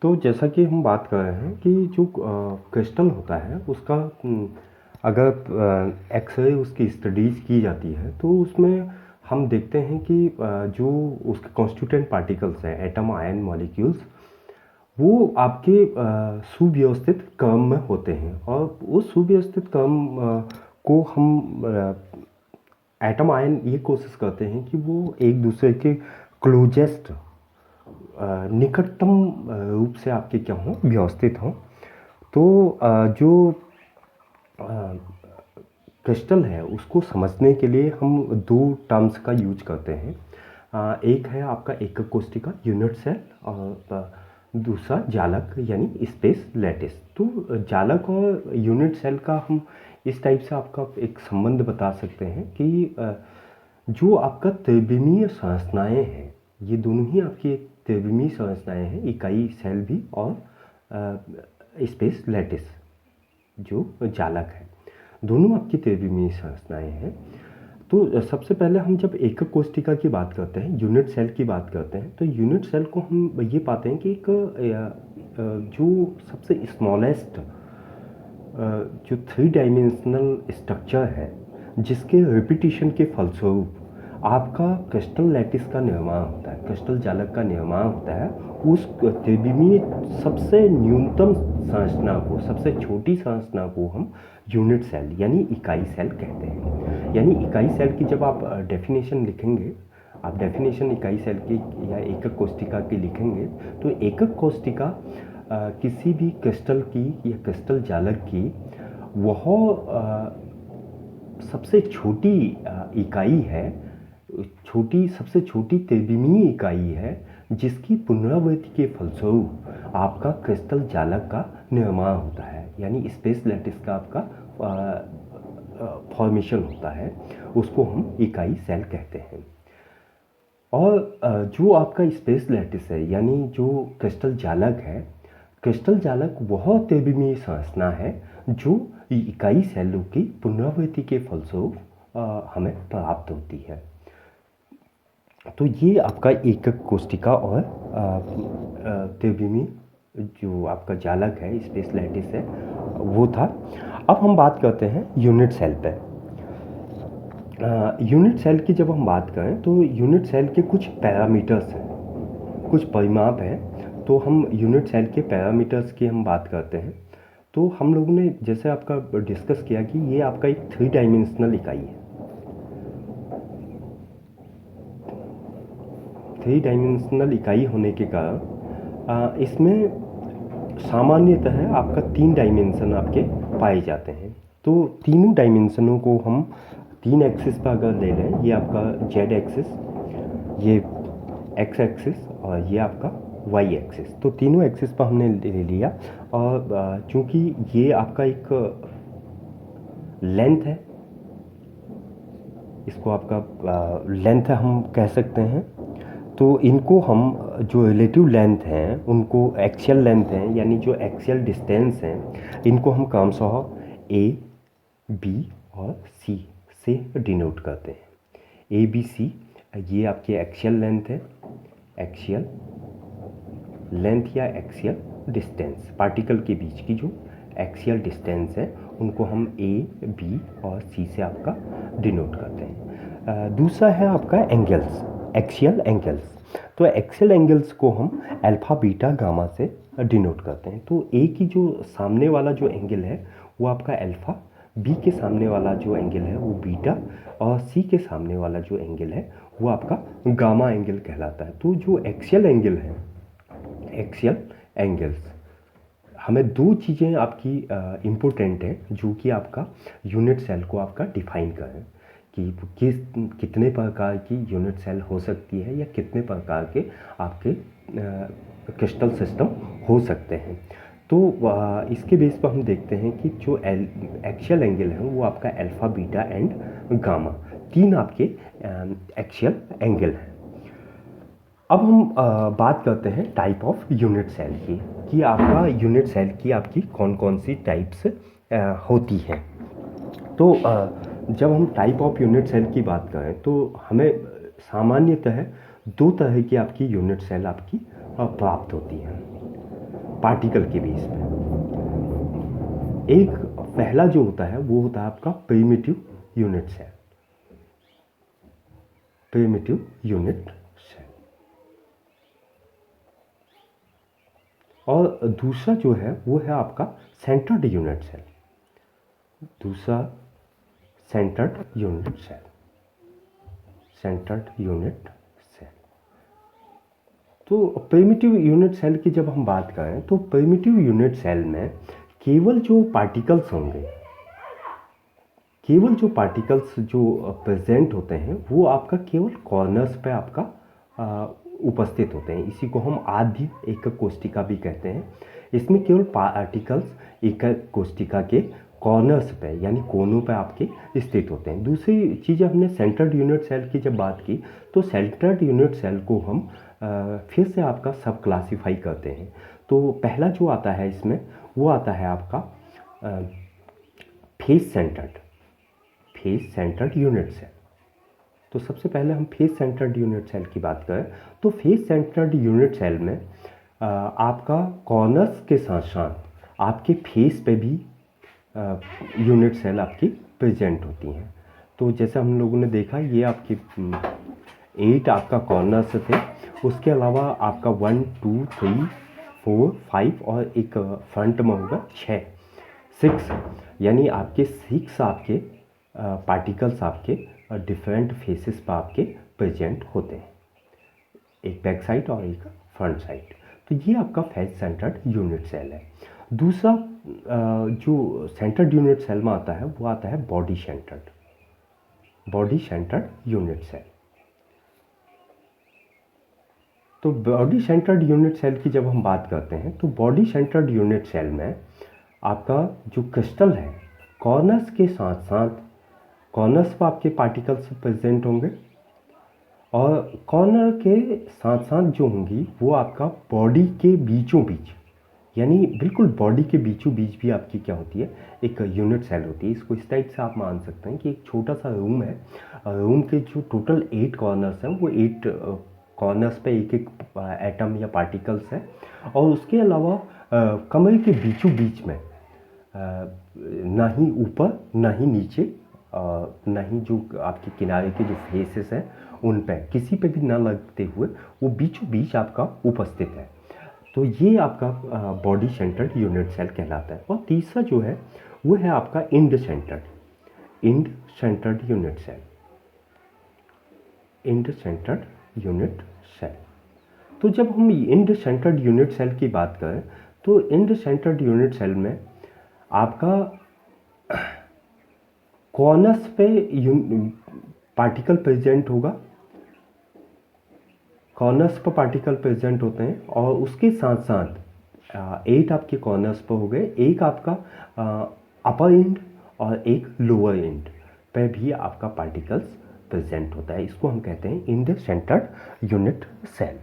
तो जैसा कि हम बात कर रहे हैं कि जो क्रिस्टल होता है उसका अगर एक्सरे उसकी स्टडीज़ की जाती है तो उसमें हम देखते हैं कि जो उसके कॉन्स्टिट्यूएंट पार्टिकल्स हैं, एटम आयन मॉलिक्यूल्स, वो आपके सुव्यवस्थित क्रम में होते हैं। और उस सुव्यवस्थित क्रम को हम एटम आयन ये कोशिश करते हैं कि वो एक दूसरे के क्लोजेस्ट निकटतम रूप से आपके क्या हों, व्यवस्थित हों। तो जो क्रिस्टल है उसको समझने के लिए हम दो टर्म्स का यूज करते हैं। एक है आपका एकक कोशिका यूनिट सेल और दूसरा जालक यानी स्पेस लैटिस। तो जालक और यूनिट सेल का हम इस टाइप से आपका एक संबंध बता सकते हैं कि जो आपका त्रिविमीय संरचनाएं हैं, ये दोनों ही आपकी एक त्रिविमीय संरचनाएं हैं, इकाई सेल भी और स्पेस लैटिस जो जालक है, दोनों आपकी त्रिविमीय संरचनाएं हैं। तो सबसे पहले हम जब एकक कोशिका की बात करते हैं, यूनिट सेल की बात करते हैं, तो यूनिट सेल को हम ये पाते हैं कि एक जो सबसे स्मॉलेस्ट जो 3 डायमेंशनल स्ट्रक्चर है, जिसके रिपीटिशन के फलस्वरूप आपका क्रिस्टल लैटिस का निर्माण होता है, क्रिस्टल जालक का निर्माण होता है। उस त्रिविमीय सबसे न्यूनतम संरचना को, सबसे छोटी संरचना को हम यूनिट सेल यानी इकाई सेल कहते हैं। यानी इकाई सेल की जब आप डेफिनेशन लिखेंगे, आप डेफिनेशन इकाई सेल की या एकक कोशिका की लिखेंगे, तो एकक कोशिका किसी भी क्रिस्टल की या क्रिस्टल जालक की वह सबसे छोटी इकाई है, सबसे छोटी त्रिविमीय इकाई है, जिसकी पुनरावृत्ति के फलस्वरूप आपका क्रिस्टल जालक का निर्माण होता है, यानी स्पेस लैटिस का आपका फॉर्मेशन होता है। उसको हम इकाई सेल कहते हैं। और जो आपका स्पेस लैटिस है यानी जो क्रिस्टल जालक है, क्रिस्टल जालक वह त्रिविमीय संरचना है जो इकाई सेलों की पुनरावृत्ति के फलस्वरूप हमें प्राप्त होती है। तो ये आपका एकक कोशिका और त्रिविमीय जो आपका जालक है, स्पेस लैटिस है, वो था। अब हम बात करते हैं यूनिट सेल पे। यूनिट सेल की जब हम बात करें तो यूनिट सेल के कुछ पैरामीटर्स हैं, कुछ परिमाप हैं। तो हम यूनिट सेल के पैरामीटर्स की हम बात करते हैं। तो हम लोगों ने जैसे आपका डिस्कस किया कि ये आपका एक 3 डायमेंशनल इकाई है। 3 डायमेंशनल इकाई होने के कारण इसमें सामान्यतः आपका 3 डायमेंशन आपके पाए जाते हैं। तो तीनों डायमेंशनों को हम 3 एक्सिस पर अगर ले लें, ये आपका जेड एक्सिस, ये एक्स एक्सिस और ये आपका वाई एक्सिस, तो तीनों एक्सिस पर हमने ले लिया। और चूँकि ये आपका एक लेंथ है, इसको आपका लेंथ हम कह सकते हैं। तो इनको हम जो रिलेटिव लेंथ हैं उनको एक्सियल लेंथ हैं, यानी जो एक्सियल डिस्टेंस हैं, इनको हम क्रमशः ए, बी और सी से डिनोट करते हैं। ए, बी, सी ये आपकी एक्सियल लेंथ है, एक्सियल लेंथ या एक्सियल डिस्टेंस, पार्टिकल के बीच की जो एक्सियल डिस्टेंस है उनको हम ए, बी और सी से आपका डिनोट करते हैं। दूसरा है आपका एंगल्स, एक्सियल एंगल्स। तो एक्सियल एंगल्स को हम अल्फा, बीटा, गामा से डिनोट करते हैं। तो ए की जो सामने वाला जो एंगल है वो आपका अल्फा, बी के सामने वाला जो एंगल है वो बीटा और सी के सामने वाला जो एंगल है वो आपका गामा एंगल कहलाता है। तो जो एक्सियल एंगल है, एक्सियल एंगल्स, हमें दो चीज़ें आपकी इम्पोर्टेंट हैं जो कि आपका यूनिट सेल को आपका डिफाइन करें कि कितने प्रकार की यूनिट सेल हो सकती है या कितने प्रकार के आपके क्रिस्टल सिस्टम हो सकते हैं। तो इसके बेस पर हम देखते हैं कि जो एक्सियल एंगल है वो आपका अल्फा, बीटा एंड गामा, 3 आपके एक्सियल एंगल हैं। अब हम बात करते हैं टाइप ऑफ यूनिट सेल की, कि आपका यूनिट सेल की आपकी कौन कौन सी टाइप्स होती हैं। तो जब हम टाइप ऑफ यूनिट सेल की बात करें तो हमें सामान्यतः 2 तरह की आपकी यूनिट सेल आपकी प्राप्त होती हैं। पार्टिकल के बेस पे। एक पहला जो होता है वो होता है आपका primitive unit cell, primitive unit cell. और दूसरा जो है वो है आपका सेंटर्ड यूनिट सेल, दूसरा centred unit cell, centred unit cell. तो प्रिमिटिव यूनिट सेल की जब हम बात करें तो प्रिमिटिव यूनिट सेल में केवल जो पार्टिकल्स होंगे, केवल जो पार्टिकल्स जो प्रेजेंट होते हैं वो आपका केवल कॉर्नर्स पे आपका उपस्थित होते हैं। इसी को हम आद्य एकक कोशिका भी कहते हैं। इसमें केवल पार्टिकल्स एकक कोशिका के कॉर्नर्स पे यानी कोनों पे आपके स्थित होते हैं। दूसरी चीज़ हमने सेंटर्ड यूनिट सेल की जब बात की तो सेंटर्ड यूनिट सेल को हम फिर से आपका सब क्लासीफाई करते हैं। तो पहला जो आता है इसमें वो आता है आपका face centred, face centred unit cell. तो सबसे पहले हम फेस सेंटर्ड यूनिट सेल की बात करें तो फेस सेंटर्ड यूनिट सेल में आपका कॉर्नर्स के साथ साथ आपके फेस पे भी यूनिट सेल आपकी प्रेजेंट होती हैं। तो जैसे हम लोगों ने देखा ये आपकी 8 आपका कॉर्नर्स थे, उसके अलावा आपका 1 2 3 4 5 और एक फ्रंट में होगा 6 यानी आपके 6 आपके पार्टिकल्स आपके डिफरेंट फेसेस पर आपके प्रेजेंट होते हैं, एक बैक साइड और एक फ्रंट साइड। तो ये आपका फेस सेंटर्ड यूनिट सेल है। दूसरा जो सेंटर्ड यूनिट सेल में आता है वो आता है body centred, body centred unit cell. तो बॉडी सेंटर्ड यूनिट सेल की जब हम बात करते हैं तो बॉडी सेंटर्ड यूनिट सेल में आपका जो क्रिस्टल है कॉर्नर्स के साथ साथ कॉर्नर्स पर आपके पार्टिकल्स प्रेजेंट होंगे और कॉर्नर के साथ साथ जो होंगी वो आपका बॉडी के बीचों बीच यानी बिल्कुल बॉडी के बीचों बीच भी आपकी क्या होती है एक यूनिट सेल होती है। इसको इस टाइप से आप मान सकते हैं कि एक छोटा सा रूम है, रूम के जो टोटल 8 कॉर्नर्स हैं वो 8 कॉर्नर्स पे एक एक एटम या पार्टिकल्स है और उसके अलावा कमरे के बीचों बीच में ना ही ऊपर ना ही नीचे ना ही जो आपके किनारे के जो फेसेस हैं उन पे किसी पे भी ना लगते हुए वो बीचों बीच आपका उपस्थित है। तो ये आपका बॉडी सेंटर्ड यूनिट सेल कहलाता है। और तीसरा जो है वो है आपका end centred, end centred unit cell, end centred unit cell. तो जब हम इंड सेंटर्ड यूनिट सेल की बात करें तो इंड सेंटर्ड यूनिट सेल में आपका कॉर्नर्स पे पार्टिकल प्रेजेंट होगा, कॉर्नर्स पर पार्टिकल प्रेजेंट होते हैं और उसके साथ साथ 8 आपके कॉर्नर्स पर हो गए, एक आपका अपर एंड और एक लोअर एंड पे भी आपका पार्टिकल्स प्रेजेंट होता है। इसको हम कहते हैं इंड सेंटर्ड यूनिट सेल।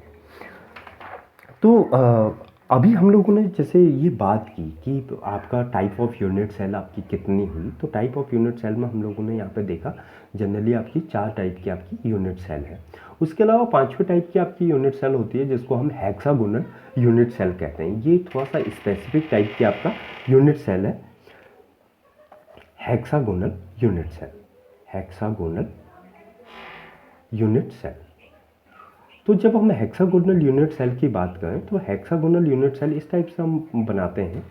तो अभी हम लोगों ने जैसे ये बात की कि आपका टाइप ऑफ यूनिट सेल आपकी कितनी हुई, तो टाइप ऑफ यूनिट सेल में हम लोगों ने यहाँ पे देखा जनरली आपकी 4 टाइप की आपकी यूनिट सेल है। उसके अलावा 5वें टाइप की आपकी यूनिट सेल होती है जिसको हम हेक्सागोनल यूनिट सेल कहते हैं। ये थोड़ा सा स्पेसिफिक टाइप की आपका यूनिट सेल है, hexagonal unit cell, hexagonal unit cell. तो जब हम हेक्सागोनल यूनिट सेल की बात करें तो हेक्सागोनल यूनिट सेल इस टाइप से हम बनाते हैं।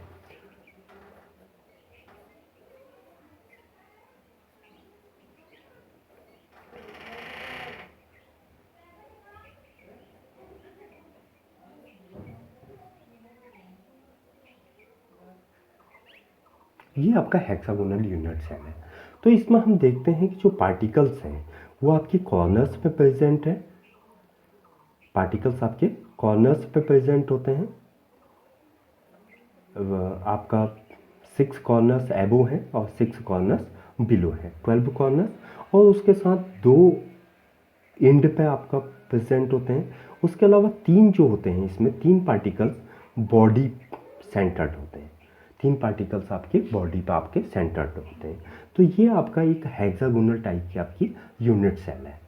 ये आपका हेक्सागोनल यूनिट सेल है। तो इसमें हम देखते हैं कि जो पार्टिकल्स हैं वो आपके कॉर्नर्स पे प्रेजेंट है, पार्टिकल्स आपके कॉर्नर्स पे प्रेजेंट होते हैं। आपका 6 कॉर्नर्स एबो हैं और 6 कॉर्नर्स बिलो हैं, 12 कॉर्नर्स और उसके साथ 2 एंड पे आपका प्रेजेंट होते हैं। उसके अलावा 3 जो होते हैं इसमें 3 पार्टिकल्स बॉडी सेंटर्ड होते हैं, 3 पार्टिकल्स आपके बॉडी पे आपके सेंटर्ड होते हैं। तो ये आपका एक हेक्सागोनल टाइप की आपकी यूनिट सेल है।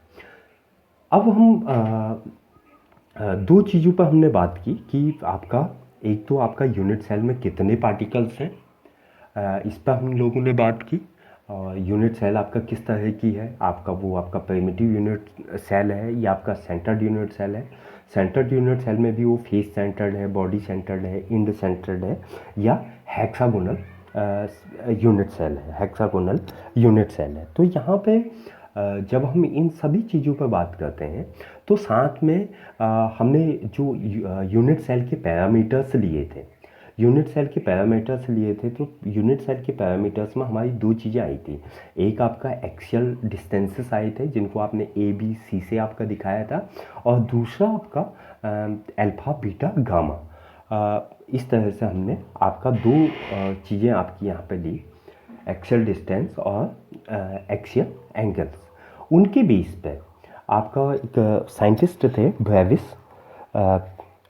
अब हम 2 चीज़ों पर हमने बात की कि आपका एक तो आपका यूनिट सेल में कितने पार्टिकल्स हैं, इस पर हम लोगों ने बात की। यूनिट सेल आपका किस तरह की है, आपका प्रिमिटिव यूनिट सेल है या आपका सेंटर्ड यूनिट सेल है। सेंटर्ड यूनिट सेल में भी वो फेस सेंटर्ड है, बॉडी सेंटर्ड है, इंड सेंटर्ड है, या हेक्सागोनल यूनिट सेल है, हेक्सागोनल यूनिट सेल है। तो यहाँ पे जब हम इन सभी चीज़ों पर बात करते हैं तो साथ में हमने जो यूनिट सेल के पैरामीटर्स लिए थे, यूनिट सेल के पैरामीटर्स लिए थे, तो यूनिट सेल के पैरामीटर्स में हमारी दो चीज़ें आई थी। एक आपका एक्सियल डिस्टेंसेस आए थे जिनको आपने ए बी सी से आपका दिखाया था, और दूसरा आपका अल्फ़ा बीटा गामा। इस तरह से हमने आपका दो चीज़ें आपकी यहाँ पे ली, एक्सियल डिस्टेंस और एक्सियल एंगल्स। उनके बेस पे आपका एक साइंटिस्ट थे ब्रेविस,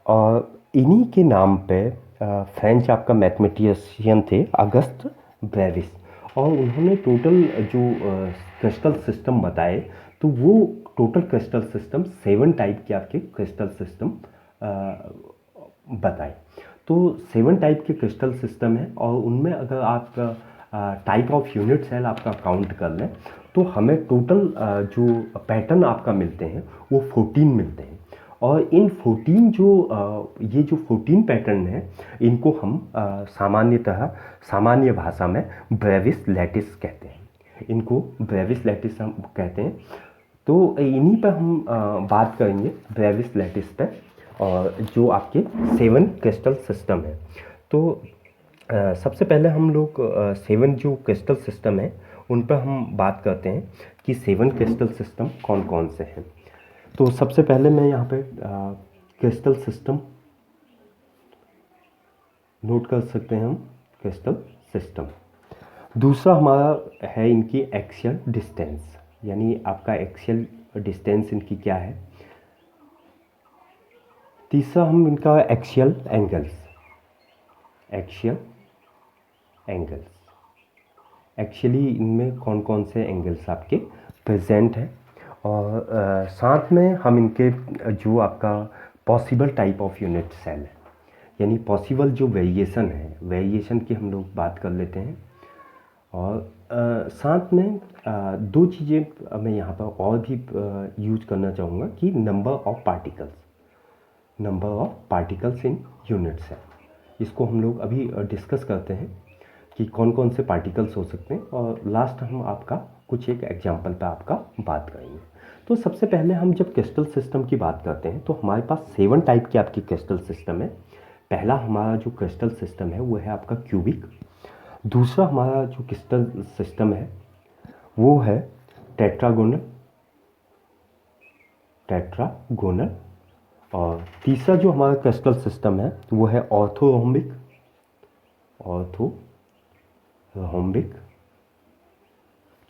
और इन्हीं के नाम पे फ्रेंच आपका मैथमेटिशियन थे अगस्त ब्रेविस, और उन्होंने टोटल जो क्रिस्टल सिस्टम बताए, तो वो टोटल क्रिस्टल सिस्टम 7 टाइप के आपके क्रिस्टल सिस्टम बताए। तो 7 टाइप के क्रिस्टल सिस्टम है, और उनमें अगर आप टाइप ऑफ यूनिट सेल आपका काउंट कर लें तो हमें टोटल जो पैटर्न आपका मिलते हैं वो 14 मिलते हैं। और इन 14 ये जो 14 पैटर्न हैं, इनको हम सामान्यतः सामान्य भाषा में ब्रेविस लैटिस कहते हैं, इनको ब्रेविस लैटिस हम कहते हैं। तो इन्हीं पर हम बात करेंगे, ब्रेविस लैटिस पे, और जो आपके 7 क्रिस्टल सिस्टम है। तो सबसे पहले हम लोग 7 जो क्रिस्टल सिस्टम है उन पर हम बात करते हैं कि 7 क्रिस्टल सिस्टम कौन कौन से हैं। तो सबसे पहले मैं यहाँ पे क्रिस्टल सिस्टम नोट कर सकते हैं हम, क्रिस्टल सिस्टम। दूसरा हमारा है इनकी एक्सियल डिस्टेंस, यानी आपका एक्सियल डिस्टेंस इनकी क्या है। तीसरा हम इनका axial angles, axial angles, actually इनमें कौन कौन से एंगल्स आपके प्रेजेंट हैं। और साथ में हम इनके जो आपका possible type of unit cell है, यानी पॉसिबल जो वेरिएशन है, वेरिएशन की हम लोग बात कर लेते हैं। और साथ में दो चीज़ें मैं यहाँ पर और भी यूज करना चाहूँगा कि number of particles, number of particles in unit cell, इसको हम लोग अभी डिस्कस करते हैं कि कौन कौन से पार्टिकल्स हो सकते हैं, और लास्ट हम आपका कुछ एक एग्जांपल पे आपका बात करेंगे। तो सबसे पहले हम जब क्रिस्टल सिस्टम की बात करते हैं तो हमारे पास 7 टाइप की आपकी क्रिस्टल सिस्टम है। पहला हमारा जो क्रिस्टल सिस्टम है वो है आपका क्यूबिक। दूसरा हमारा जो क्रिस्टल सिस्टम है वो है टेट्रागोनल, टेट्रागोनल। और तीसरा जो हमारा क्रिस्टल सिस्टम है वो है ऑर्थोरोम्बिक, ऑर्थोरोम्बिक।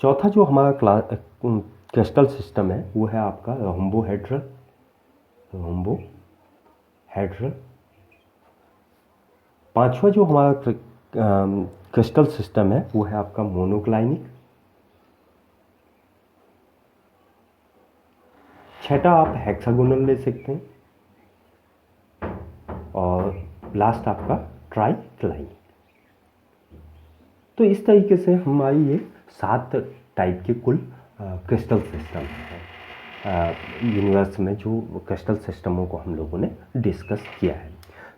चौथा जो हमारा क्रिस्टल सिस्टम है वो है आपका रोम्बोहेड्रल, रोम्बोहेड्रल। पांचवा जो हमारा क्रिस्टल सिस्टम है वो है आपका मोनोक्लाइनिक। छठा आप हेक्सागोनल ले सकते हैं, और लास्ट आपका ट्राइक्लाइनिक। तो इस तरीके से हमारी ये 7 टाइप के कुल क्रिस्टल सिस्टम है यूनिवर्स में, जो क्रिस्टल सिस्टमों को हम लोगों ने डिस्कस किया है।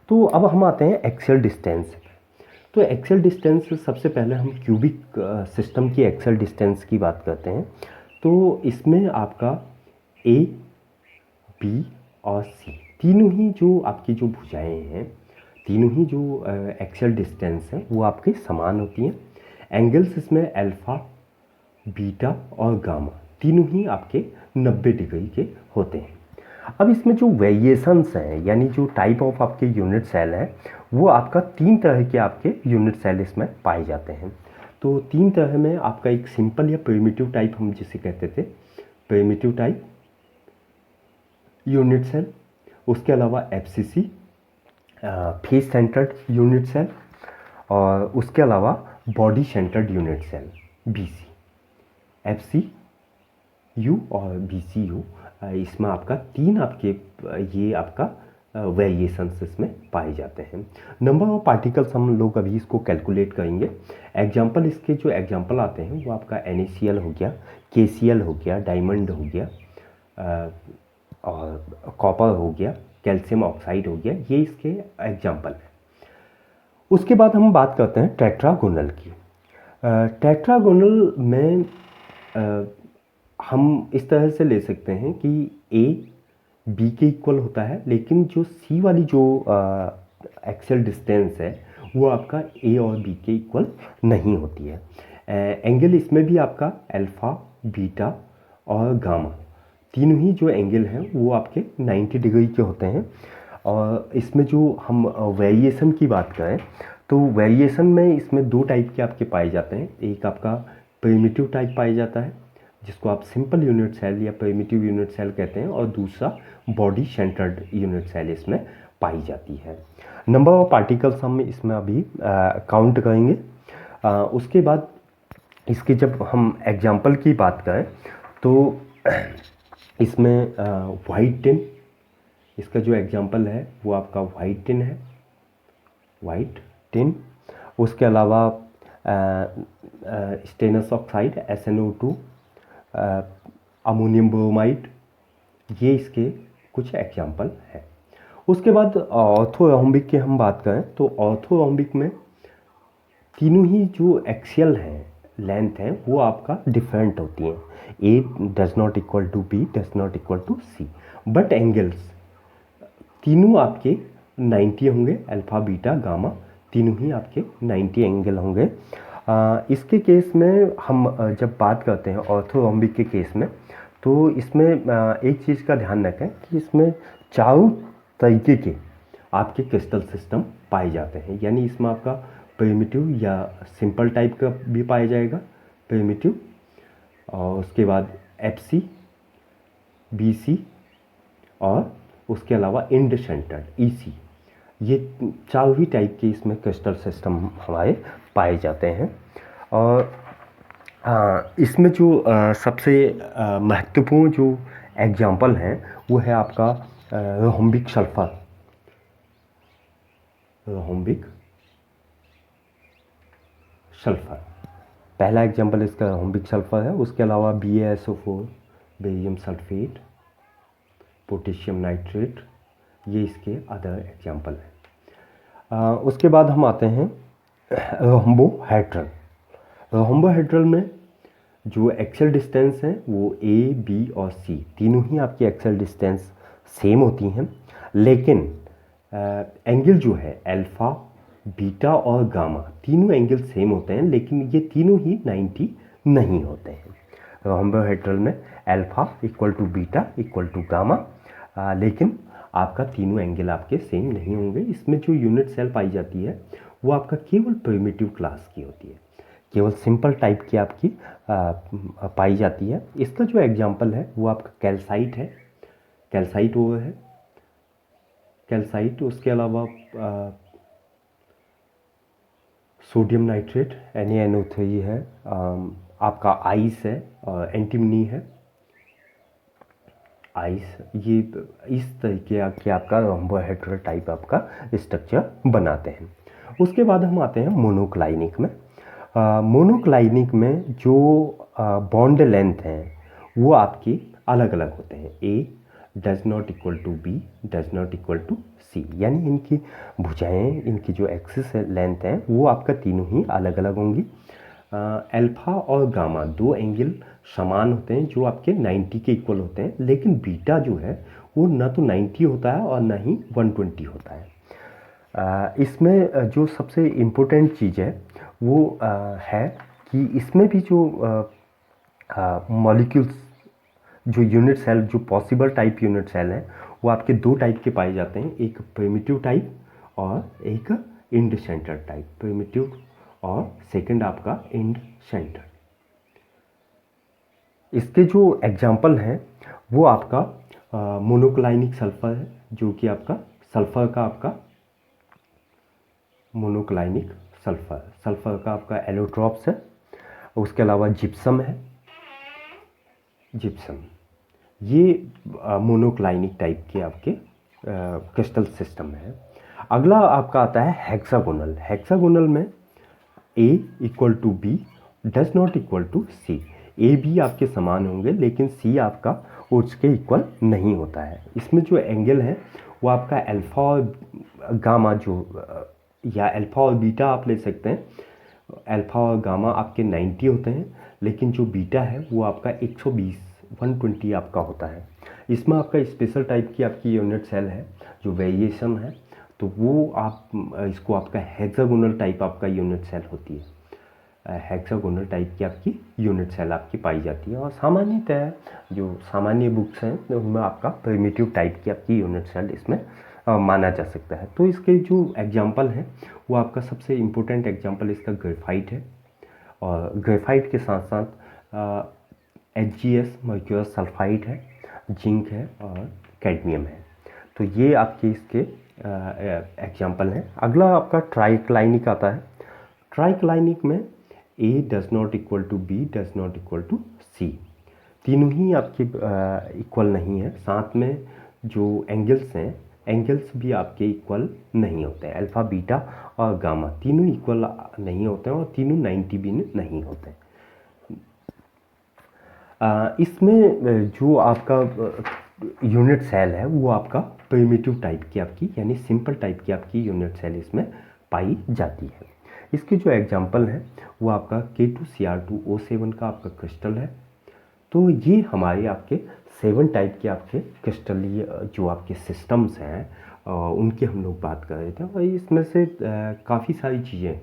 तो अब हम आते हैं एक्सियल डिस्टेंस पे। तो एक्सियल डिस्टेंस, सबसे पहले हम क्यूबिक सिस्टम की एक्सियल डिस्टेंस की बात करते हैं। तो इसमें आपका ए, बी और सी तीनों ही जो आपकी जो भुजाएं हैं, तीनों ही जो एक्सियल डिस्टेंस हैं वो आपके समान होती हैं। एंगल्स इसमें अल्फ़ा, बीटा और गामा तीनों ही आपके 90 डिग्री के होते हैं। अब इसमें जो वेरिएशंस हैं, यानी जो टाइप ऑफ आपके यूनिट सेल हैं, वो आपका 3 तरह के आपके यूनिट सेल इसमें पाए जाते हैं। तो 3 तरह में आपका एक सिंपल या प्रिमिटिव टाइप हम जिसे कहते थे, प्रिमिटिव टाइप यूनिट सेल, उसके अलावा FCC, face centred unit cell, और उसके अलावा body centred unit cell, BC. FC U और बीसी यू, इसमें आपका 3 आपके ये आपका वेरिएशंस इसमें पाए जाते हैं। नंबर ऑफ पार्टिकल्स हम लोग अभी इसको कैलकुलेट करेंगे। एग्जाम्पल, इसके जो एग्जाम्पल आते हैं वो आपका NaCl हो गया, KCl हो गया, डायमंड हो गया, और कॉपर हो गया, कैल्शियम ऑक्साइड हो गया, ये इसके एग्जाम्पल हैं। उसके बाद हम बात करते हैं टेट्रागोनल की। टेट्रागोनल में हम इस तरह से ले सकते हैं कि A B के इक्वल होता है, लेकिन जो C वाली जो एक्सियल डिस्टेंस है वो आपका A और B के इक्वल नहीं होती है। एंगल इसमें भी आपका अल्फ़ा, बीटा और गामा तीनों ही जो एंगल हैं वो आपके 90 डिग्री के होते हैं। और इसमें जो हम वेरिएशन की बात करें तो वेरिएशन में इसमें दो टाइप के आपके पाए जाते हैं। एक आपका प्रिमिटिव टाइप पाया जाता है जिसको आप सिंपल यूनिट सेल या प्रिमिटिव यूनिट सेल कहते हैं, और दूसरा बॉडी सेंटर्ड यूनिट सेल इसमें पाई जाती है। नंबर ऑफ पार्टिकल्स हम इसमें अभी काउंट करेंगे। उसके बाद इसके जब हम एग्जाम्पल की बात करें तो इसमें वाइट टिन, इसका जो एग्जाम्पल है वो आपका वाइट टिन है, वाइट टिन। उसके अलावा stannous oxide SnO2, ammonium bromide, ये इसके कुछ एग्जाम्पल हैं। उसके बाद ऑर्थोरोम्बिक की हम बात करें तो ऑर्थोरोम्बिक में तीनों ही जो एक्सियल हैं लेंथ हैं वो आपका डिफरेंट होती हैं। A does not equal to B, does not equal to C, but angles तीनों आपके 90 होंगे। अल्फ़ा, बीटा, गामा तीनों ही आपके 90 एंगल होंगे। इसके केस में हम जब बात करते हैं ऑर्थोरोम्बिक के केस में तो इसमें एक चीज़ का ध्यान रखें कि इसमें चारों तरीके के आपके क्रिस्टल सिस्टम पाए जाते हैं। यानी इसमें आपका प्रिमिटिव या सिंपल टाइप का भी पाया जाएगा, प्रिमिटिव, और उसके बाद FC, BC और उसके अलावा इंड सेंटर्ड EC, ये चारों ही टाइप के इसमें क्रिस्टल सिस्टम हमारे पाए जाते हैं। और इसमें जो सबसे महत्वपूर्ण जो एग्जाम्पल हैं वो है आपका रोम्बिक सल्फर, रोम्बिक सल्फर पहला एग्जाम्पल इसका रोम्बिक सल्फर है। उसके अलावा BaSO4, barium sulphate, potassium nitrate, ये इसके अदर एग्जाम्पल हैं। उसके बाद हम आते हैं रोम्बोहेड्रल। रोम्बोहेड्रल में जो एक्सियल डिस्टेंस है वो A, B और C तीनों ही आपकी एक्सियल डिस्टेंस सेम होती हैं, लेकिन एंगल जो है अल्फ़ा, बीटा और गामा तीनों एंगल सेम होते हैं, लेकिन ये तीनों ही 90 नहीं होते हैं। रोम्बोहेड्रल में alpha equal to beta equal to gamma, लेकिन आपका तीनों एंगल आपके सेम नहीं होंगे। इसमें जो यूनिट सेल पाई जाती है वो आपका केवल प्रिमिटिव क्लास की होती है, केवल सिंपल टाइप की आपकी पाई जाती है। इसका जो एग्जांपल है वो आपका कैल्साइट है, कैल्साइट वो है कैल्साइट। उसके अलावा सोडियम नाइट्रेट NaNO3 है, आपका आइस है और एंटीमनी है, आइस। ये इस तरीके के आपका रोम्बोहेड्रल टाइप आपका स्ट्रक्चर बनाते हैं। उसके बाद हम आते हैं मोनोक्लाइनिक में। मोनोक्लाइनिक में जो बॉन्ड लेंथ हैं वो आपकी अलग अलग होते हैं। A does not equal to B, does not equal to C, यानी इनकी भुजाएं, इनकी जो एक्सिस लेंथ है वो आपका तीनों ही अलग अलग होंगी। अल्फ़ा और गामा दो एंगल समान होते हैं जो आपके 90 के इक्वल होते हैं, लेकिन बीटा जो है वो ना तो 90 होता है और ना ही 120 होता है। इसमें जो सबसे इम्पोर्टेंट चीज़ है वो है कि इसमें भी जो मॉलिक्यूल्स, जो यूनिट सेल, जो पॉसिबल टाइप यूनिट सेल हैं वो आपके दो टाइप के पाए जाते हैं, एक प्रिमिटिव टाइप और एक इंड सेंटर टाइप। प्रिमिटिव और सेकंड आपका इंड सेंटर। इसके जो एग्जाम्पल हैं वो आपका मोनोक्लाइनिक सल्फर है, जो कि आपका सल्फर का आपका मोनोक्लाइनिक सल्फर का आपका एलोट्रॉप्स है। उसके अलावा जिप्सम है, जिप्सम, ये मोनोक्लाइनिक टाइप के आपके क्रिस्टल सिस्टम है। अगला आपका आता है हेक्सागोनल। हेक्सागोनल में A equal to B does not equal to C. A B आपके समान होंगे लेकिन सी आपका उसके इक्वल नहीं होता है। इसमें जो एंगल है वो आपका अल्फ़ा और गामा जो या अल्फ़ा और बीटा आप ले सकते हैं। अल्फ़ा और गामा आपके 90 होते हैं लेकिन जो बीटा है वो आपका 120 120 आपका होता है। इसमें आपका स्पेशल टाइप की आपकी यूनिट सेल है जो वेरिएशन है, तो वो आप इसको आपका हेक्सागोनल टाइप आपका यूनिट सेल होती है। हेक्सागोनल टाइप की आपकी यूनिट सेल आपकी पाई जाती है। और सामान्यतः जो सामान्य बुक्स हैं उनमें आपका प्रिमिटिव टाइप की आपकी यूनिट सेल इसमें माना जा सकता है। तो इसके जो एग्जाम्पल हैं वो आपका सबसे इम्पोर्टेंट एग्जाम्पल इसका ग्रेफाइट है, और ग्रेफाइट के साथ साथ HgS मर्क्यूरस सल्फाइड है, जिंक है और कैडमियम है। तो ये आपके इसके एग्जाम्पल हैं। अगला आपका ट्राइक्लाइनिक आता है। ट्राइक्लाइनिक में A does not equal to B does not equal to C. तीनों ही आपके इक्वल नहीं है। साथ में जो एंगल्स हैं, एंगल्स भी आपके इक्वल नहीं होते हैं। अल्फ़ा बीटा और गामा तीनों इक्वल नहीं होते हैं और तीनों 90 भी नहीं होते हैं। इसमें जो आपका यूनिट सेल है वो आपका प्रिमिटिव टाइप की आपकी यानी सिंपल टाइप की आपकी यूनिट सेल इसमें पाई जाती है। इसके जो एग्जांपल हैं वो आपका K2Cr2O7 का आपका क्रिस्टल है। तो ये हमारे आपके 7 टाइप के आपके क्रिस्टलीय जो आपके सिस्टम्स हैं उनकी हम लोग बात कर रहे थे। और इसमें से काफ़ी सारी चीज़ें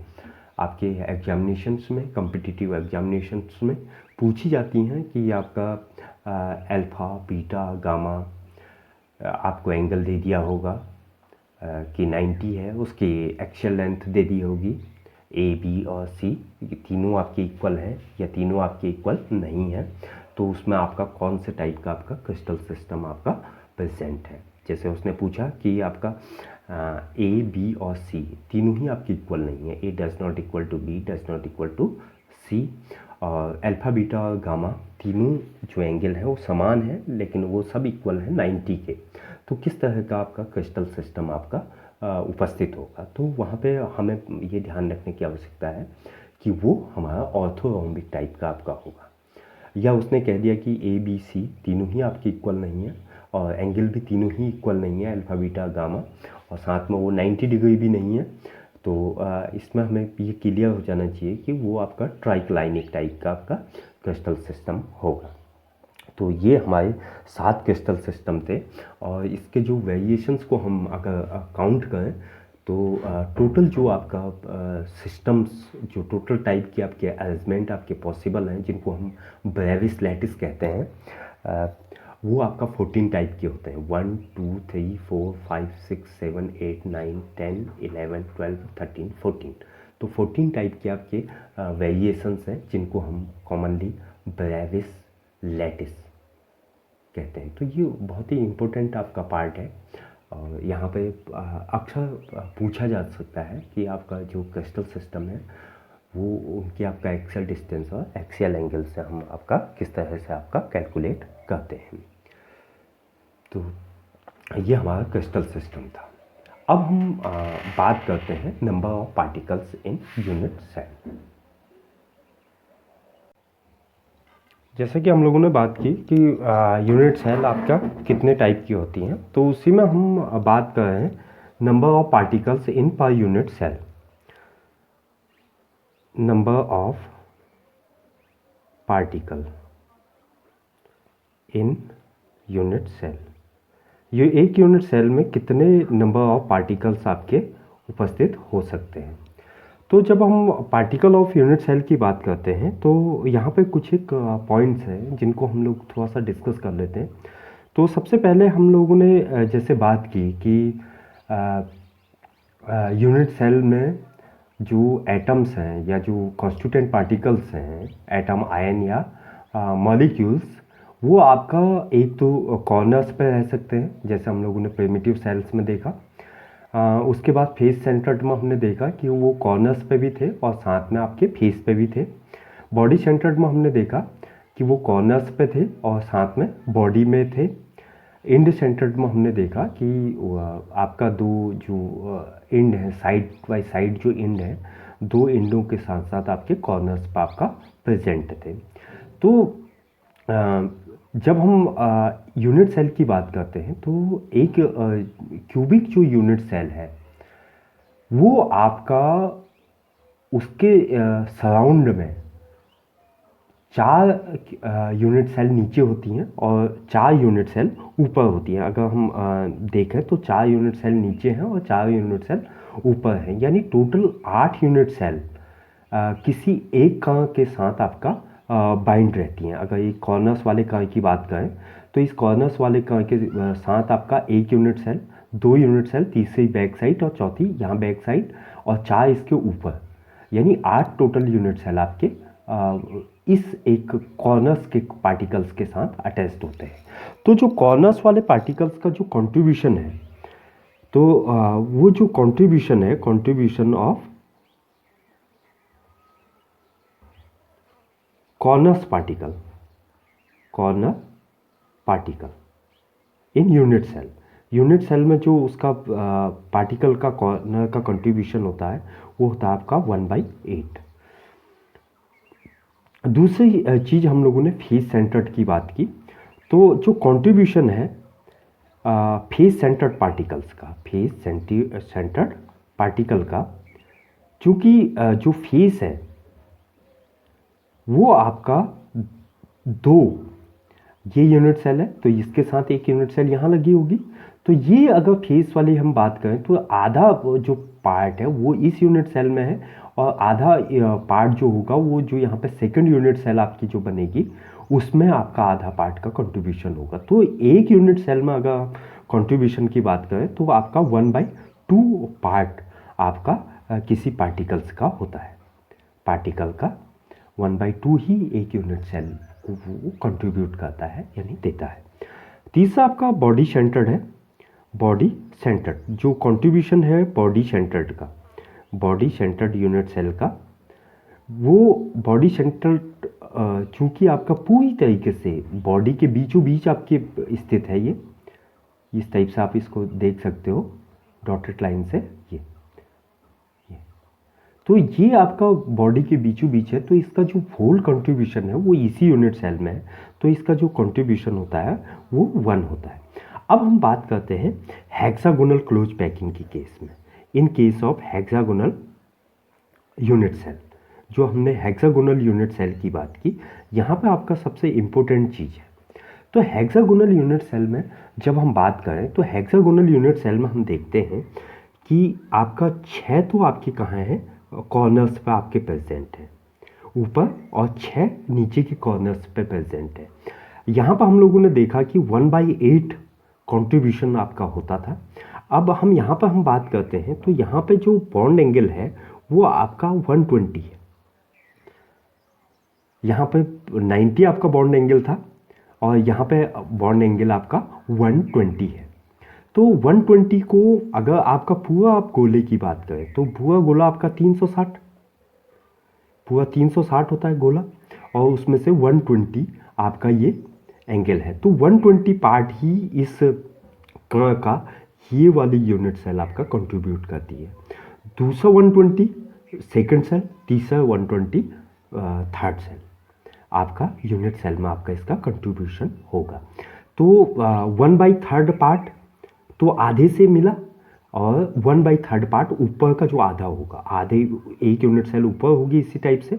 आपके एग्जामिनेशंस में, कॉम्पिटिटिव एग्जामिनेशंस में पूछी जाती हैं कि आपका अल्फ़ा बीटा गामा आपको एंगल दे दिया होगा कि 90 है, उसकी एक्सियल लेंथ दे दी होगी ए बी और सी, तीनों आपके इक्वल हैं या तीनों आपके इक्वल नहीं हैं, तो उसमें आपका कौन से टाइप का आपका क्रिस्टल सिस्टम आपका प्रेजेंट है। जैसे उसने पूछा कि आपका ए बी और सी तीनों ही आपके इक्वल नहीं है। A does not equal to B does not equal to C, और अल्फ़ा बीटा और गामा तीनों जो एंगल है वो समान है लेकिन वो सब इक्वल है 90 के। तो किस तरह का आपका क्रिस्टल सिस्टम आपका उपस्थित होगा, तो वहाँ पे हमें ये ध्यान रखने की आवश्यकता है कि वो हमारा ऑर्थोरोम्बिक टाइप का आपका होगा। या उसने कह दिया कि ए बी सी तीनों ही आपके इक्वल नहीं है और एंगल भी तीनों ही इक्वल नहीं है, अल्फ़ा बीटा गामा, और साथ में वो 90 डिग्री भी नहीं है, तो इसमें हमें ये क्लियर हो जाना चाहिए कि वो आपका ट्राइक्लाइनिक टाइप का आपका क्रिस्टल सिस्टम होगा। तो ये हमारे 7 क्रिस्टल सिस्टम थे, और इसके जो वेरिएशंस को हम अगर काउंट करें तो टोटल जो आपका सिस्टम्स जो टोटल टाइप के आपके अरेंजमेंट आपके पॉसिबल हैं जिनको हम ब्रेविस लैटिस कहते हैं, वो आपका 14 टाइप के होते हैं। 1 2 3 4 5 6 7 8 9 10 11 12 13 14। तो 14 टाइप के आपके वेरिएशंस हैं जिनको हम कॉमनली ब्रेविस लैटिस कहते हैं। तो ये बहुत ही इम्पोर्टेंट आपका पार्ट है, और यहाँ पे अक्सर पूछा जा सकता है कि आपका जो क्रिस्टल सिस्टम है वो उनकी आपका एक्सियल डिस्टेंस और एक्सियल एंगल से हम आपका किस तरह से आपका कैलकुलेट करते हैं। तो ये हमारा क्रिस्टल सिस्टम था। अब हम बात करते हैं number of particles in unit cell. जैसे कि हम लोगों ने बात की कि यूनिट सेल आपका कितने टाइप की होती हैं, तो उसी में हम बात कर रहे हैं number of particles in per unit cell. Number of particle in unit cell, ये एक यूनिट सेल में कितने नंबर ऑफ पार्टिकल्स आपके उपस्थित हो सकते हैं। तो जब हम पार्टिकल ऑफ यूनिट सेल की बात करते हैं तो यहाँ पे कुछ एक पॉइंट्स हैं जिनको हम लोग थोड़ा सा डिस्कस कर लेते हैं। तो सबसे पहले हम लोगों ने जैसे बात की कि यूनिट सेल में जो एटम्स हैं या जो कॉन्स्टिट्यूएंट पार्टिकल्स हैं, एटम आयन या मॉलिक्यूल्स, वो आपका एक तो कॉर्नर्स पे रह सकते हैं जैसे हम लोगों ने प्रिमिटिव सेल्स में देखा। उसके बाद फेस सेंटर्ड में हमने देखा कि वो कॉर्नर्स पे भी थे और साथ में आपके फेस पे भी थे। बॉडी सेंटर्ड में हमने देखा कि वो कॉर्नर्स पे थे और साथ में बॉडी में थे। इंड सेंटर्ड में हमने देखा कि आपका दो जो इंड है, साइड बाय साइड जो इंड है, दो इंडों के साथ साथ आपके कॉर्नर्स पर आपका प्रेजेंट थे। तो जब हम यूनिट सेल की बात करते हैं तो एक क्यूबिक जो यूनिट सेल है वो आपका उसके सराउंड में 4 यूनिट सेल नीचे होती हैं और 4 यूनिट सेल ऊपर होती हैं। अगर हम देखें तो 4 यूनिट सेल नीचे हैं और 4 यूनिट सेल ऊपर हैं, यानी टोटल 8 यूनिट सेल किसी एक काँ के साथ आपका बाइंड रहती हैं। अगर एक कॉर्नर्स वाले काँ की बात करें तो इस कॉर्नर्स वाले काँ के साथ आपका एक यूनिट सेल, 2 यूनिट सेल, तीसरी बैक साइड और चौथी यहाँ बैक साइड, और 4 इसके ऊपर, यानी 8 टोटल यूनिट सेल आपके इस एक कॉर्नर्स के पार्टिकल्स के साथ अटैच्ड होते हैं। तो जो कॉर्नर्स वाले पार्टिकल्स का जो कंट्रीब्यूशन है, तो वो जो कंट्रीब्यूशन है, contribution of corner particle in unit cell. Unit cell में जो उसका पार्टिकल का कॉर्नर का कंट्रीब्यूशन होता है वो होता है आपका 1/8। दूसरी चीज़ हम लोगों ने फेस सेंटर्ड की बात की। तो जो कंट्रीब्यूशन है फेस सेंटर्ड पार्टिकल्स का, फेस सेंटर्ड पार्टिकल का, चूँकि जो फेस है वो आपका 2, ये यूनिट सेल है तो इसके साथ एक यूनिट सेल यहाँ लगी होगी। तो ये अगर फेस वाली हम बात करें तो आधा जो पार्ट है वो इस यूनिट सेल में है और आधा पार्ट जो होगा वो जो यहाँ पे सेकंड यूनिट सेल आपकी जो बनेगी उसमें आपका आधा पार्ट का कंट्रीब्यूशन होगा। तो एक यूनिट सेल में अगर कंट्रीब्यूशन की बात करें तो आपका 1/2 पार्ट आपका किसी पार्टिकल्स का होता है। पार्टिकल का 1/2 ही एक यूनिट सेल को वो कंट्रीब्यूट करता है, यानी देता है। तीसरा आपका बॉडी सेंटर्ड है। बॉडी सेंटर्ड जो कंट्रीब्यूशन है बॉडी सेंटर्ड का, बॉडी सेंटर्ड यूनिट सेल का, वो बॉडी सेंटर्ड चूँकि आपका पूरी तरीके से बॉडी के बीचों बीच आपके स्थित है, ये इस टाइप से आप इसको देख सकते हो डॉटेड लाइन से, ये तो ये आपका बॉडी के बीचों बीच है। तो इसका जो होल कंट्रीब्यूशन है वो इसी यूनिट सेल में है, तो इसका जो कंट्रीब्यूशन होता है वो 1 होता है। अब हम बात करते हैं हेक्सागोनल क्लोज पैकिंग की केस में। In case of hexagonal unit cell, जो हमने हेक्सागोनल यूनिट सेल की बात की, यहाँ पे आपका सबसे इम्पोर्टेंट चीज़ है। तो हेक्सागोनल यूनिट सेल में जब हम बात करें तो हेक्सागोनल यूनिट सेल में हम देखते हैं कि आपका 6 तो आपके कहाँ है, कॉर्नर्स पे आपके प्रेजेंट है ऊपर, और 6 नीचे के कॉर्नर्स पे प्रेजेंट है। यहाँ पर हम लोगों ने देखा कि 1/8 कंट्रीब्यूशन आपका होता था। अब हम यहाँ पर हम बात करते हैं तो यहाँ पे जो बॉन्ड एंगल है वो आपका 120 है। यहाँ पे 90 आपका बॉन्ड एंगल था और यहाँ पे बॉन्ड एंगल आपका 120 है। तो 120 को अगर आपका पूरा आप गोले की बात करें तो पूरा गोला आपका 360, पूरा 360 होता है गोला, और उसमें से 120 आपका ये एंगल है। तो 120 पार्ट ही इस का ये वाली यूनिट सेल आपका कंट्रीब्यूट करती है। दूसरा 120 सेकंड सेल, तीसरा 120 थर्ड सेल आपका यूनिट सेल में आपका इसका कंट्रीब्यूशन होगा। तो 1/3 पार्ट तो आधे से मिला, और 1/3 पार्ट ऊपर का जो आधा होगा, आधे एक यूनिट सेल ऊपर होगी इसी टाइप से,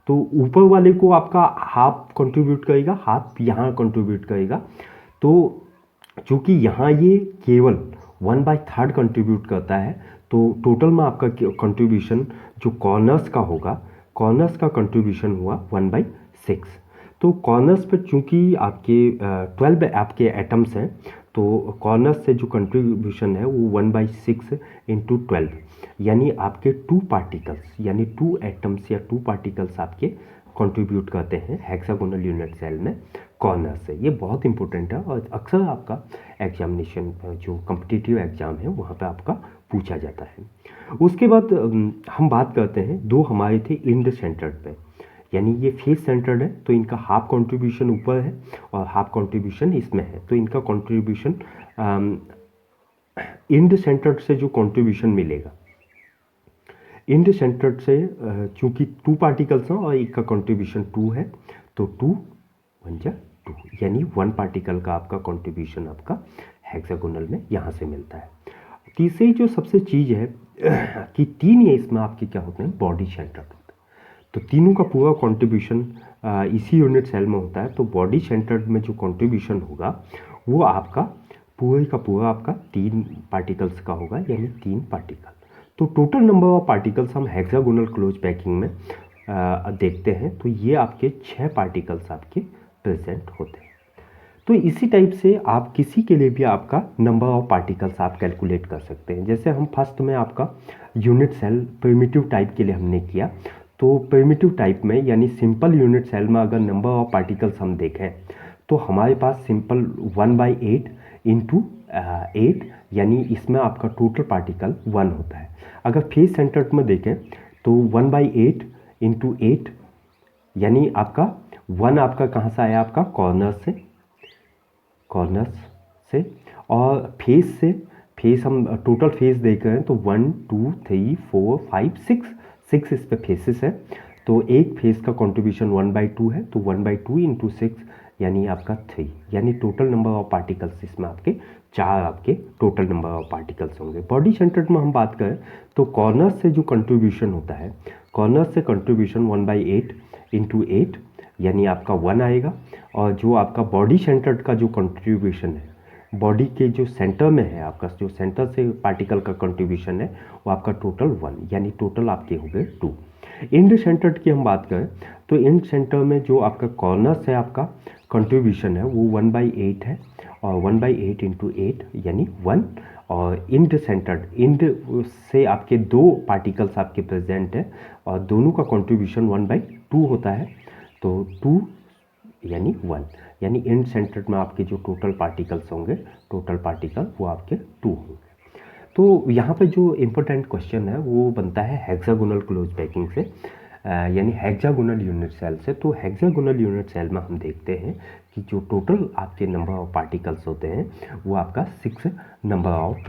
तो ऊपर वाले को आपका हाफ कंट्रीब्यूट करेगा, हाफ यहाँ कंट्रीब्यूट करेगा। तो चूँकि यहाँ ये केवल 1/3 कंट्रीब्यूट करता है तो टोटल में आपका कंट्रीब्यूशन जो कॉर्नर्स का होगा, कॉर्नर्स का कंट्रीब्यूशन हुआ 1/6। तो कॉर्नर्स पर चूँकि आपके 12 आपके एटम्स हैं तो कॉर्नर्स से जो कंट्रीब्यूशन है वो 1/6 × 12, यानी आपके 2 पार्टिकल्स, यानी 2 एटम्स या 2 पार्टिकल्स आपके कंट्रीब्यूट करते हैं हेक्सागोनल यूनिट सेल में कॉर्नर से। ये बहुत इंपॉर्टेंट है और अक्सर आपका एग्जामिनेशन जो कॉम्पिटिटिव एग्ज़ाम है वहाँ पे आपका पूछा जाता है। उसके बाद हम बात करते हैं, 2 हमारे थे इंड सेंटर्ड पे, यानी ये फेस सेंटर्ड है तो इनका हाफ कंट्रीब्यूशन ऊपर है और हाफ कंट्रीब्यूशन इसमें है, तो इनका कंट्रीब्यूशन इंड सेंटर्ड से जो कंट्रीब्यूशन मिलेगा, इंड सेंटर्ड से चूंकि 2 पार्टिकल्स हैं और एक का कंट्रीब्यूशन 2 है, तो 2 1 जा 2, यानी 1 पार्टिकल का आपका कंट्रीब्यूशन आपका हेक्सागोनल में यहाँ से मिलता है। तीसरी जो सबसे चीज़ है कि 3 ये इसमें आपके क्या होते हैं, बॉडी सेंटर्ड होते हैं, तो तीनों का पूरा कंट्रीब्यूशन इसी यूनिट सेल में होता है। तो बॉडी सेंटर्ड में जो कंट्रीब्यूशन होगा वो आपका पूरे का पूरा आपका 3 पार्टिकल्स का होगा, यानी 3 पार्टिकल। तो टोटल नंबर ऑफ पार्टिकल्स हम हेक्सागोनल क्लोज पैकिंग में देखते हैं, तो ये आपके 6 पार्टिकल्स आपके प्रेजेंट होते हैं। तो इसी टाइप से आप किसी के लिए भी आपका नंबर ऑफ पार्टिकल्स आप कैलकुलेट कर सकते हैं। जैसे हम फर्स्ट में आपका यूनिट सेल प्रिमिटिव टाइप के लिए हमने किया, तो प्रिमिटिव टाइप में यानी सिंपल यूनिट सेल में अगर नंबर ऑफ पार्टिकल्स हम देखें तो हमारे पास सिंपल 1/8 इंटू 8, यानी इसमें आपका टोटल पार्टिकल 1 होता है। अगर फेस सेंटर्ड में देखें तो 1/8 इंटू 8, यानी आपका 1 आपका कहाँ से आया, आपका कॉर्नर्स से, और फेस से, फेस हम टोटल फेस देख रहे हैं तो 1 2 3 4 5 6 इस पे फेसेस है, तो एक फेस का कंट्रीब्यूशन 1/2 है, तो 1/2 इंटू 6 यानी आपका 3, यानी टोटल नंबर ऑफ पार्टिकल्स इसमें आपके 4 आपके टोटल नंबर ऑफ पार्टिकल्स होंगे। बॉडी सेंटर्ड में हम बात करें तो कॉर्नर से जो कंट्रीब्यूशन होता है, कॉर्नर से कंट्रीब्यूशन 1/8 इंटू 8, यानी आपका 1 आएगा, और जो आपका बॉडी सेंटर्ड का जो कंट्रीब्यूशन है, बॉडी के जो सेंटर में है आपका, जो सेंटर से पार्टिकल का कंट्रीब्यूशन है वो आपका टोटल 1, यानी टोटल आपके हो गए 2। इंड सेंटर्ड की हम बात करें तो इंड सेंटर में जो आपका कॉर्नर से आपका कंट्रीब्यूशन है वो 1/8 है, और 1/8 इंटू 8 यानी 1, और इंड सेंटर्ड, इंड से आपके 2 पार्टिकल्स आपके प्रेजेंट है और दोनों का कंट्रीब्यूशन 1/2 होता है, तो 2 यानी 1, यानी इंड सेंटर्ड में आपके जो टोटल पार्टिकल्स होंगे, टोटल पार्टिकल वो आपके 2 होंगे। तो यहाँ पे जो इम्पोर्टेंट क्वेश्चन है वो बनता है हेक्सागोनल क्लोज पैकिंग से, यानी हेक्सागोनल यूनिट सेल से। तो हेक्सागोनल यूनिट सेल में हम देखते हैं कि जो टोटल आपके नंबर ऑफ पार्टिकल्स होते हैं वो आपका 6 नंबर ऑफ